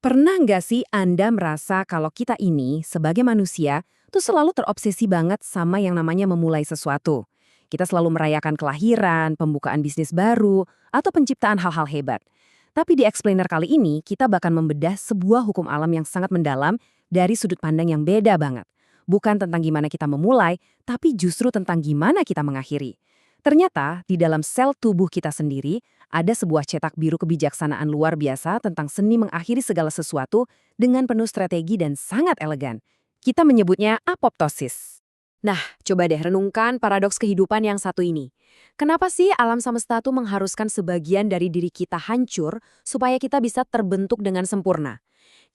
Pernah nggak sih Anda merasa kalau kita ini, sebagai manusia, tuh selalu terobsesi banget sama yang namanya memulai sesuatu? Kita selalu merayakan kelahiran, pembukaan bisnis baru, atau penciptaan hal-hal hebat. Tapi di Explainer kali ini, kita bahkan membedah sebuah hukum alam yang sangat mendalam dari sudut pandang yang beda banget. Bukan tentang gimana kita memulai, tapi justru tentang gimana kita mengakhiri. Ternyata, di dalam sel tubuh kita sendiri, ada sebuah cetak biru kebijaksanaan luar biasa tentang seni mengakhiri segala sesuatu dengan penuh strategi dan sangat elegan. Kita menyebutnya apoptosis. Nah, coba deh renungkan paradoks kehidupan yang satu ini. Kenapa sih alam semesta tuh mengharuskan sebagian dari diri kita hancur supaya kita bisa terbentuk dengan sempurna?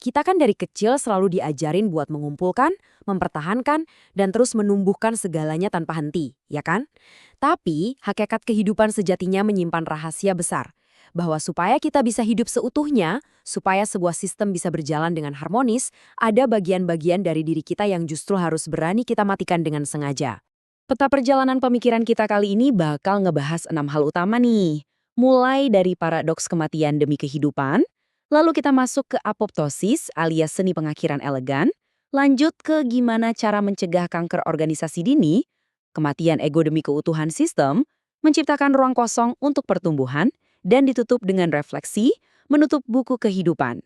Kita kan dari kecil selalu diajarin buat mengumpulkan, mempertahankan, dan terus menumbuhkan segalanya tanpa henti, ya kan? Tapi, hakikat kehidupan sejatinya menyimpan rahasia besar. Bahwa supaya kita bisa hidup seutuhnya, supaya sebuah sistem bisa berjalan dengan harmonis, ada bagian-bagian dari diri kita yang justru harus berani kita matikan dengan sengaja. Peta perjalanan pemikiran kita kali ini bakal ngebahas 6 hal utama nih. Mulai dari paradoks kematian demi kehidupan, lalu kita masuk ke apoptosis alias seni pengakhiran elegan, lanjut ke gimana cara mencegah kanker organisasi dini, kematian ego demi keutuhan sistem, menciptakan ruang kosong untuk pertumbuhan, dan ditutup dengan refleksi, menutup buku kehidupan.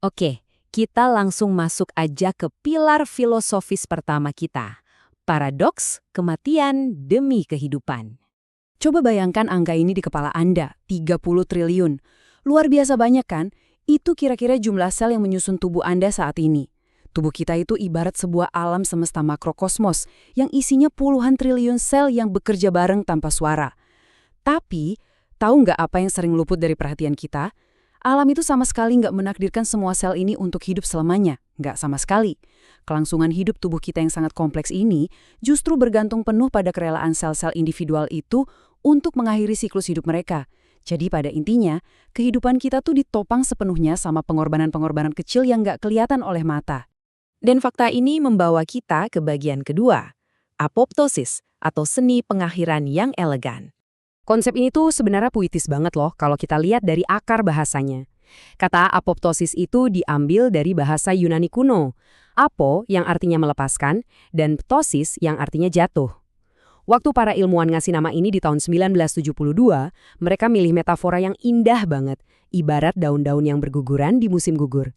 Oke, kita langsung masuk aja ke pilar filosofis pertama kita. Paradoks kematian demi kehidupan. Coba bayangkan angka ini di kepala Anda, 30 triliun. Luar biasa banyak kan? Itu kira-kira jumlah sel yang menyusun tubuh Anda saat ini. Tubuh kita itu ibarat sebuah alam semesta makrokosmos yang isinya puluhan triliun sel yang bekerja bareng tanpa suara. Tapi, tahu nggak apa yang sering luput dari perhatian kita? Alam itu sama sekali nggak menakdirkan semua sel ini untuk hidup selamanya. Nggak sama sekali. Kelangsungan hidup tubuh kita yang sangat kompleks ini justru bergantung penuh pada kerelaan sel-sel individual itu untuk mengakhiri siklus hidup mereka. Jadi pada intinya, kehidupan kita tuh ditopang sepenuhnya sama pengorbanan-pengorbanan kecil yang nggak kelihatan oleh mata. Dan fakta ini membawa kita ke bagian kedua, apoptosis atau seni pengakhiran yang elegan. Konsep ini tuh sebenarnya puitis banget loh kalau kita lihat dari akar bahasanya. Kata apoptosis itu diambil dari bahasa Yunani kuno, apo yang artinya melepaskan dan ptosis yang artinya jatuh. Waktu para ilmuwan ngasih nama ini di tahun 1972, mereka milih metafora yang indah banget, ibarat daun-daun yang berguguran di musim gugur.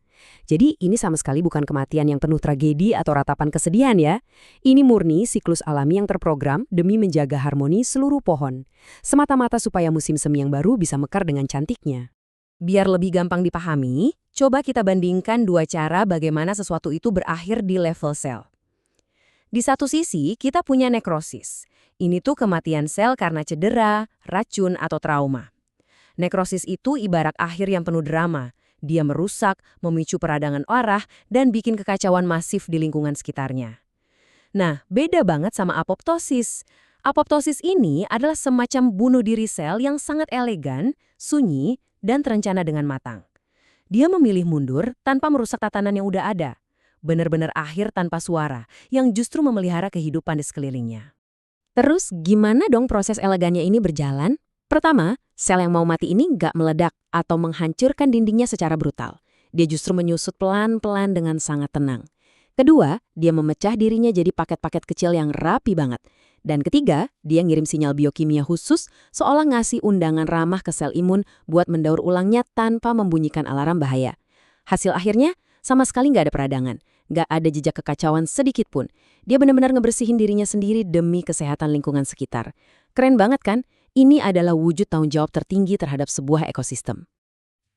Jadi ini sama sekali bukan kematian yang penuh tragedi atau ratapan kesedihan ya. Ini murni siklus alami yang terprogram demi menjaga harmoni seluruh pohon. Semata-mata supaya musim semi yang baru bisa mekar dengan cantiknya. Biar lebih gampang dipahami, coba kita bandingkan dua cara bagaimana sesuatu itu berakhir di level sel. Di satu sisi, kita punya nekrosis. Ini tuh kematian sel karena cedera, racun, atau trauma. Nekrosis itu ibarat akhir yang penuh drama. Dia merusak, memicu peradangan arah, dan bikin kekacauan masif di lingkungan sekitarnya. Nah, beda banget sama apoptosis. Apoptosis ini adalah semacam bunuh diri sel yang sangat elegan, sunyi, dan terencana dengan matang. Dia memilih mundur tanpa merusak tatanan yang udah ada. Benar-benar akhir tanpa suara, yang justru memelihara kehidupan di sekelilingnya. Terus, gimana dong proses elegannya ini berjalan? Pertama, sel yang mau mati ini nggak meledak atau menghancurkan dindingnya secara brutal. Dia justru menyusut pelan-pelan dengan sangat tenang. Kedua, dia memecah dirinya jadi paket-paket kecil yang rapi banget. Dan ketiga, dia ngirim sinyal biokimia khusus seolah ngasih undangan ramah ke sel imun buat mendaur ulangnya tanpa membunyikan alarm bahaya. Hasil akhirnya, sama sekali nggak ada peradangan. Nggak ada jejak kekacauan sedikit pun. Dia benar-benar ngebersihin dirinya sendiri demi kesehatan lingkungan sekitar. Keren banget kan? Ini adalah wujud tanggung jawab tertinggi terhadap sebuah ekosistem.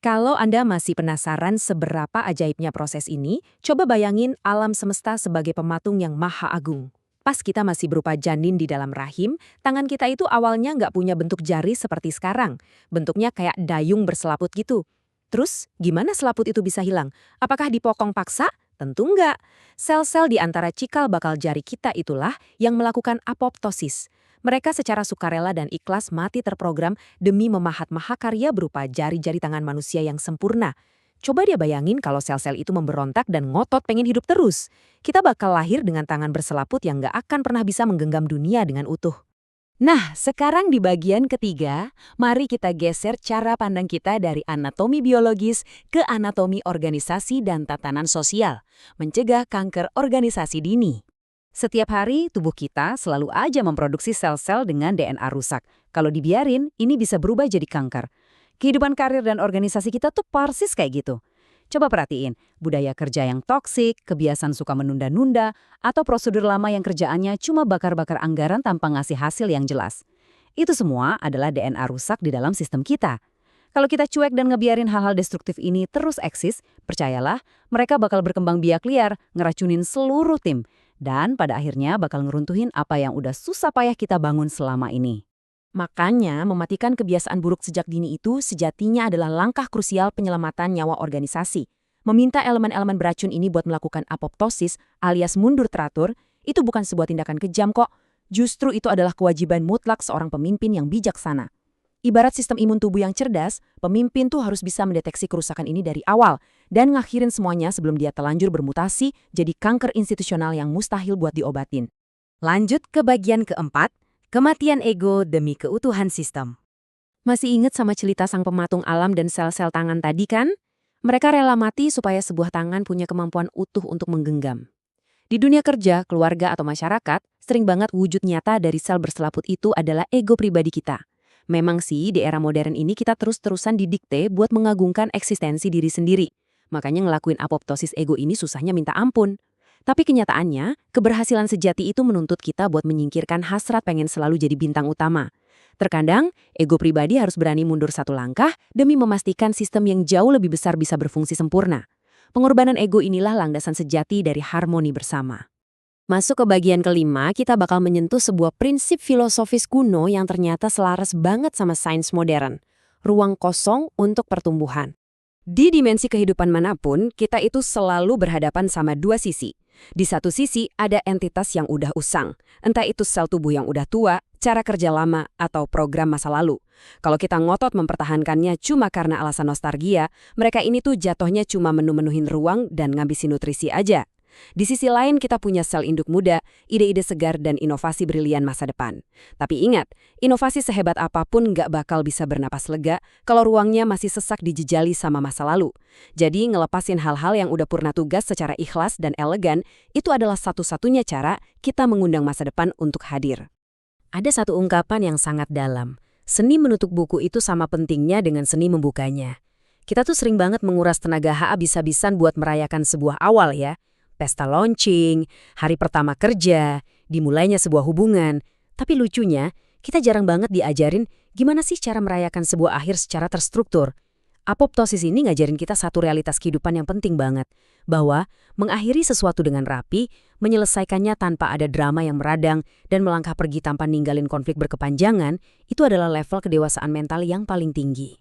Kalau Anda masih penasaran seberapa ajaibnya proses ini, coba bayangin alam semesta sebagai pematung yang maha agung. Pas kita masih berupa janin di dalam rahim, tangan kita itu awalnya nggak punya bentuk jari seperti sekarang. Bentuknya kayak dayung berselaput gitu. Terus, gimana selaput itu bisa hilang? Apakah dipokong paksa? Tentu enggak. Sel-sel di antara cikal bakal jari kita itulah yang melakukan apoptosis. Mereka secara sukarela dan ikhlas mati terprogram demi memahat mahakarya berupa jari-jari tangan manusia yang sempurna. Coba dia bayangin kalau sel-sel itu memberontak dan ngotot pengen hidup terus. Kita bakal lahir dengan tangan berselaput yang nggak akan pernah bisa menggenggam dunia dengan utuh. Nah, sekarang di bagian ketiga, mari kita geser cara pandang kita dari anatomi biologis ke anatomi organisasi dan tatanan sosial, mencegah kanker organisasi dini. Setiap hari, tubuh kita selalu aja memproduksi sel-sel dengan DNA rusak. Kalau dibiarin, ini bisa berubah jadi kanker. Kehidupan karir dan organisasi kita tuh persis kayak gitu. Coba perhatiin, budaya kerja yang toksik, kebiasaan suka menunda-nunda, atau prosedur lama yang kerjaannya cuma bakar-bakar anggaran tanpa ngasih hasil yang jelas. Itu semua adalah DNA rusak di dalam sistem kita. Kalau kita cuek dan ngebiarin hal-hal destruktif ini terus eksis, percayalah, mereka bakal berkembang biak liar, ngeracunin seluruh tim, dan pada akhirnya bakal ngeruntuhin apa yang udah susah payah kita bangun selama ini. Makanya, mematikan kebiasaan buruk sejak dini itu sejatinya adalah langkah krusial penyelamatan nyawa organisasi. Meminta elemen-elemen beracun ini buat melakukan apoptosis alias mundur teratur, itu bukan sebuah tindakan kejam kok. Justru itu adalah kewajiban mutlak seorang pemimpin yang bijaksana. Ibarat sistem imun tubuh yang cerdas, pemimpin tuh harus bisa mendeteksi kerusakan ini dari awal dan ngakhirin semuanya sebelum dia telanjur bermutasi jadi kanker institusional yang mustahil buat diobatin. Lanjut ke bagian keempat, kematian ego demi keutuhan sistem. Masih ingat sama cerita sang pematung alam dan sel-sel tangan tadi kan? Mereka rela mati supaya sebuah tangan punya kemampuan utuh untuk menggenggam. Di dunia kerja, keluarga, atau masyarakat, sering banget wujud nyata dari sel berselaput itu adalah ego pribadi kita. Memang sih, di era modern ini kita terus-terusan didikte buat mengagungkan eksistensi diri sendiri. Makanya ngelakuin apoptosis ego ini susahnya minta ampun. Tapi kenyataannya, keberhasilan sejati itu menuntut kita buat menyingkirkan hasrat pengen selalu jadi bintang utama. Terkadang, ego pribadi harus berani mundur satu langkah demi memastikan sistem yang jauh lebih besar bisa berfungsi sempurna. Pengorbanan ego inilah landasan sejati dari harmoni bersama. Masuk ke bagian kelima, kita bakal menyentuh sebuah prinsip filosofis kuno yang ternyata selaras banget sama sains modern. Ruang kosong untuk pertumbuhan. Di dimensi kehidupan manapun, kita itu selalu berhadapan sama dua sisi. Di satu sisi, ada entitas yang udah usang. Entah itu sel tubuh yang udah tua, cara kerja lama, atau program masa lalu. Kalau kita ngotot mempertahankannya cuma karena alasan nostalgia, mereka ini tuh jatuhnya cuma menu-menuhin ruang dan ngabisin nutrisi aja. Di sisi lain kita punya sel induk muda, ide-ide segar dan inovasi brilian masa depan. Tapi ingat, inovasi sehebat apapun nggak bakal bisa bernapas lega kalau ruangnya masih sesak dijejali sama masa lalu. Jadi ngelepasin hal-hal yang udah purna tugas secara ikhlas dan elegan, itu adalah satu-satunya cara kita mengundang masa depan untuk hadir. Ada satu ungkapan yang sangat dalam. Seni menutup buku itu sama pentingnya dengan seni membukanya. Kita tuh sering banget menguras tenaga habis-habisan buat merayakan sebuah awal ya. Pesta launching, hari pertama kerja, dimulainya sebuah hubungan. Tapi lucunya, kita jarang banget diajarin gimana sih cara merayakan sebuah akhir secara terstruktur. Apoptosis ini ngajarin kita satu realitas kehidupan yang penting banget. Bahwa mengakhiri sesuatu dengan rapi, menyelesaikannya tanpa ada drama yang meradang, dan melangkah pergi tanpa ninggalin konflik berkepanjangan, itu adalah level kedewasaan mental yang paling tinggi.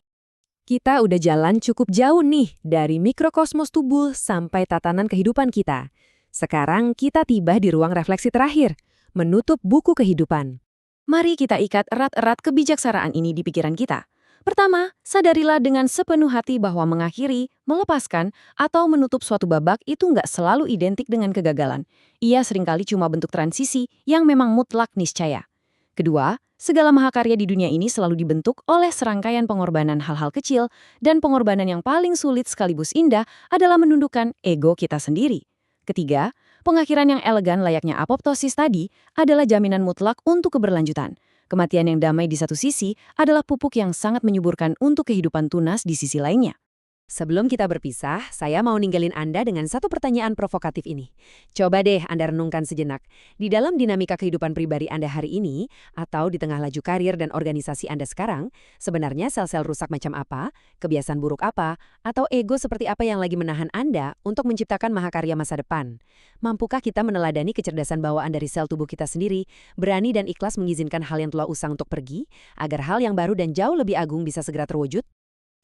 Kita udah jalan cukup jauh nih, dari mikrokosmos tubuh sampai tatanan kehidupan kita. Sekarang kita tiba di ruang refleksi terakhir, menutup buku kehidupan. Mari kita ikat erat-erat kebijaksanaan ini di pikiran kita. Pertama, sadarilah dengan sepenuh hati bahwa mengakhiri, melepaskan, atau menutup suatu babak itu nggak selalu identik dengan kegagalan. Ia seringkali cuma bentuk transisi yang memang mutlak niscaya. Kedua, segala mahakarya di dunia ini selalu dibentuk oleh serangkaian pengorbanan hal-hal kecil, dan pengorbanan yang paling sulit sekaligus indah adalah menundukkan ego kita sendiri. Ketiga, pengakhiran yang elegan layaknya apoptosis tadi adalah jaminan mutlak untuk keberlanjutan. Kematian yang damai di satu sisi adalah pupuk yang sangat menyuburkan untuk kehidupan tunas di sisi lainnya. Sebelum kita berpisah, saya mau ninggalin Anda dengan satu pertanyaan provokatif ini. Coba deh Anda renungkan sejenak. Di dalam dinamika kehidupan pribadi Anda hari ini, atau di tengah laju karir dan organisasi Anda sekarang, sebenarnya sel-sel rusak macam apa, kebiasaan buruk apa, atau ego seperti apa yang lagi menahan Anda untuk menciptakan mahakarya masa depan? Mampukah kita meneladani kecerdasan bawaan dari sel tubuh kita sendiri, berani dan ikhlas mengizinkan hal yang telah usang untuk pergi, agar hal yang baru dan jauh lebih agung bisa segera terwujud?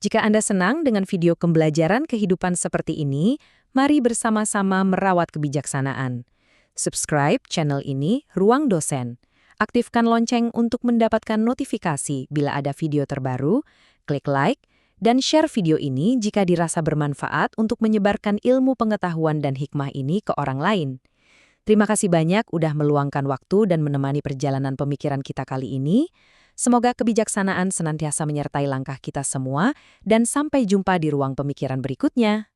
Jika Anda senang dengan video pembelajaran kehidupan seperti ini, mari bersama-sama merawat kebijaksanaan. Subscribe channel ini, Ruang Dosen. Aktifkan lonceng untuk mendapatkan notifikasi bila ada video terbaru, klik like, dan share video ini jika dirasa bermanfaat untuk menyebarkan ilmu pengetahuan dan hikmah ini ke orang lain. Terima kasih banyak udah meluangkan waktu dan menemani perjalanan pemikiran kita kali ini. Semoga kebijaksanaan senantiasa menyertai langkah kita semua, dan sampai jumpa di ruang pemikiran berikutnya.